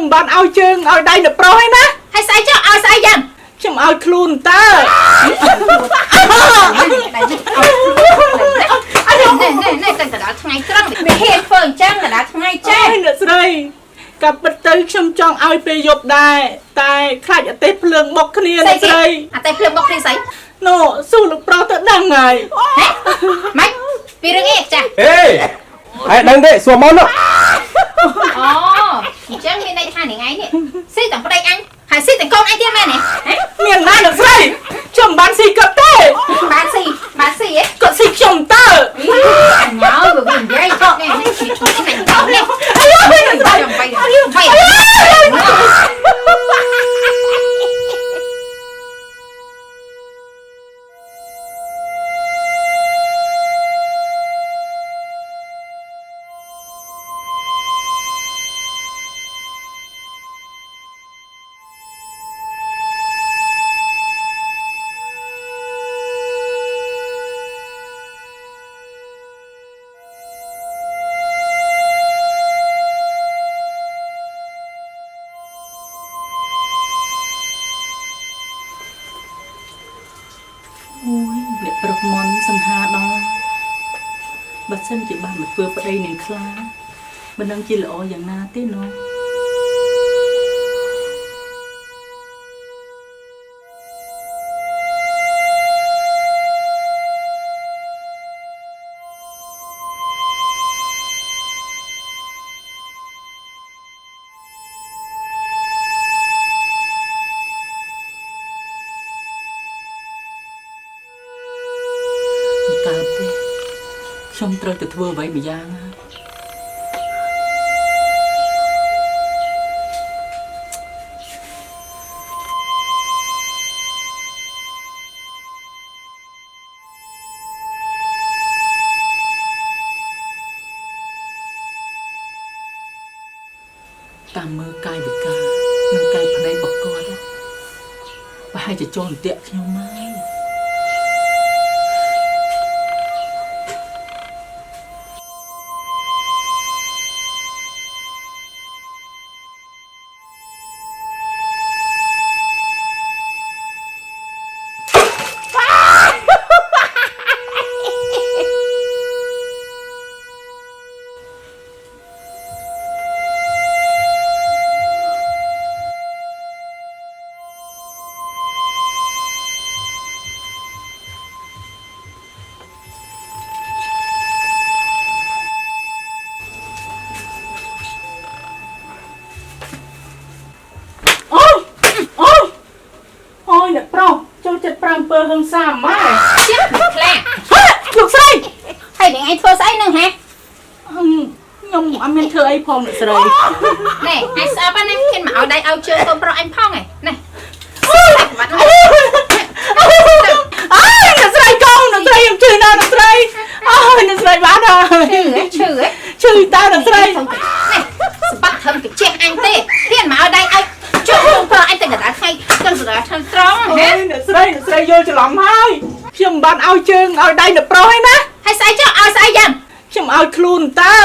bạn ao chương ao đây được pro hay ná hay sai chứ ao sai dần chùm ao luôn ta này tầng cả đó ngày trăng để hiện phơi trăng cả đó ngày trăng nữa đâyกับประตูชมจองเอาไปยบได้แต่ข้าจะเตะเพลิงบกเนียนเลยแต่เพลิงบกนี่ใส่โน่สู้ลูกปลาเตะดังไงไม่ปีเรื่องเอกจ้ะเฮ้ยไอ้ดังเด็กสวมมอนเนาะอ๋อจังมีในท่าอย่างไงเนี่ยซื้อแต่ประเดี๋ยวอันหาซื้อแต่ก้อนไอเดียแม่เนี่ยเมียนหน้าหนึ่งใส่ชมบ้านสีกับเต้บ้านสีเอ๊ะก็สีชมเต้อันเงาแบบวิ่งได้ชอบเนี่ยนี่ชีวิตที่ไหนเขาเนี่ยไปអ្នកប្រុសមន់សង្ហាដល់បើសិនជាបានមកធ្វើប្តីនឹងខ្លាមិនដឹងជាល្អយ៉ាងណាទេណោះខ្ញុំត្រូវទៅធ្វើអ្វីម្យ៉ាងតាមមើលកាយវិការនិងកាយភ្នែករបស់គាត់ប្រហែលជាចូលអន្ទាក់ខ្ញុំហើយហឹងសាម៉ែជាតិខ្លាំងលោកស្រីហើយនឹងឯងធ្វើស្អីនឹងហ៎ខ្ញុំអត់មានធ្វើអីផងអ្នកស្រីណែឯងស្អប់ណាគេមកឲ្យដៃឲ្យជើងទៅប្រុសអញផងហ៎ណែបាត់អើយអ្នកស្រីកូនអ្នកស្រីខ្ញុំជឿណាស់អ្នកស្រីអូយអ្នកស្រីបានហើយឈឺតើអ្នកស្រីណែស្បាត់ធំកញ្ចេះអញទេហ៊ានមកឲ្យដៃឲ្យជើងទៅប្រុសអញទៅកណ្ដាលថ្ងៃទៅស្ដារធ្វើត្រង់ហ៎អ្នកស្រីយល់ច្រឡំហើយខ្ញុំមិនបានឲ្យជើងឲ្យដៃអ្នកប្រុសឯណាហើយស្អីចុះឲ្យស្អីយ៉ាងខ្ញុំឲ្យខ្លួនតើ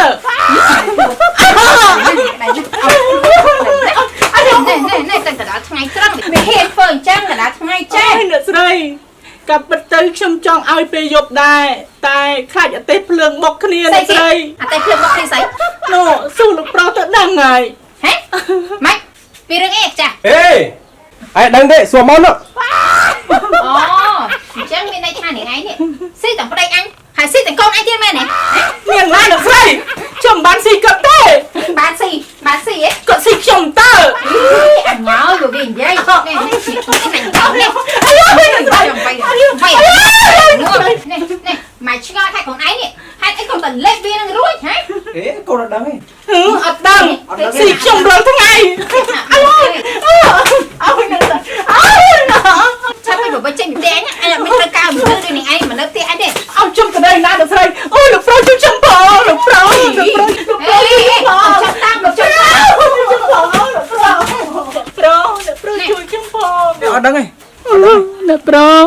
ណែទៅកណ្ដាលថ្ងៃត្រង់វាហ៊ានធ្វើអញ្ចឹងកណ្ដាលថ្ងៃចេះអ្នកស្រីกับប្រទៅខ្ញុំចង់ឲ្យពេលយប់ដែរតែខ្លាចអទេសភ្លើងបុកគ្នាអ្នកស្រីអទេសភ្លើងបុកគ្នាស្អីណូស៊ូលោកប្រុសទៅដឹងហើយហេម៉េចពីរឿងអីចាហេไอ้ดังเด็กสวมมอนเนาะអូអញ្ចឹងមានន័យថាថ្ងៃនេះស៊ីតែប្តីអញហើយស៊ីតែកូនអញទៀតមែនទេមានឡានអ្នកស្រីខ្ញុំបានស៊ីគាត់ទេបានស៊ីអីគាត់ស៊ីខ្ញុំតើអញញ៉ោយកវានិយាយឈប់នេះស៊ីខ្លួននេះកូននេះអាយនេះមកឆ្ងល់ថាកូនឯងនេះហេតុអីកូនតែលេបវានឹងរួចហ៎ហេកូនអត់ដឹងទេអត់ដឹងស៊ីខ្ញុំរាល់ថ្ងៃអាយអើយអ្នកស្រីឆាប់ទៅបបិចេញពីផ្ទះអញអត់មានត្រូវការមើលដូចនឹងឯងមិននៅផ្ទះអញទេឲ្យជុំទៅដល់ណាអ្នកស្រីអូលោកប្រុសជួយខ្ញុំផងលោកប្រុសចាប់តាមមកជួយជួយខ្ញុំផងអត់ដឹងទេអ្នកប្រុស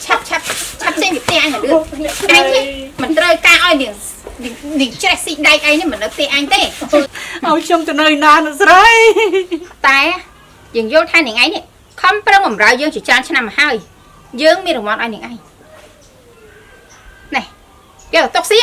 ឆាប់ចេញពីផ្ទះអញលឿនអញមិនត្រូវការឲ្យនាងច្រេះស៊ីដៃឯងនេះមិននៅផ្ទះអញទេឲ្យ ខ្ញុំទៅនៅណានោះស្រី តែយើងយល់ថានាងឯងនេះខំប្រឹងបំរើយើងជាច្រើនឆ្នាំមកហើយយើងមានរង្វាន់ឲ្យនាងឯងណែយកទុកស៊ី